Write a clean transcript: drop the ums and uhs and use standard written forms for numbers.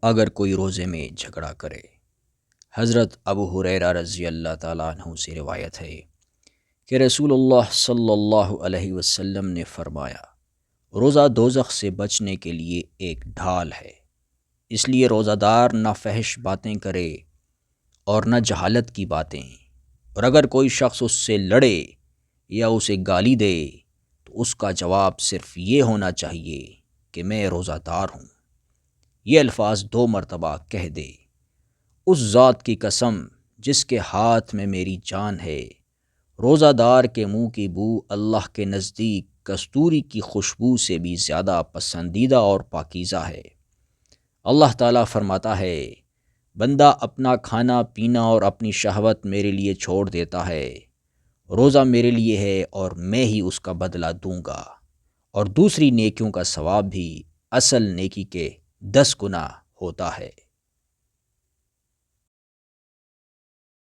اگر کوئی روزے میں جھگڑا کرے۔ حضرت ابو ہریرہ رضی اللہ تعالیٰ عنہ سے روایت ہے کہ رسول اللہ صلی اللہ علیہ وسلم نے فرمایا، روزہ دوزخ سے بچنے کے لیے ایک ڈھال ہے، اس لیے روزہ دار نہ فحش باتیں کرے اور نہ جہالت کی باتیں، اور اگر کوئی شخص اس سے لڑے یا اسے گالی دے تو اس کا جواب صرف یہ ہونا چاہیے کہ میں روزہ دار ہوں۔ یہ الفاظ 2 مرتبہ کہہ دے۔ اس ذات کی قسم جس کے ہاتھ میں میری جان ہے، روزہ دار کے منہ کی بو اللہ کے نزدیک کستوری کی خوشبو سے بھی زیادہ پسندیدہ اور پاکیزہ ہے۔ اللہ تعالیٰ فرماتا ہے، بندہ اپنا کھانا پینا اور اپنی شہوت میرے لیے چھوڑ دیتا ہے، روزہ میرے لیے ہے اور میں ہی اس کا بدلہ دوں گا، اور دوسری نیکیوں کا ثواب بھی اصل نیکی کے 10 گنا ہوتا ہے۔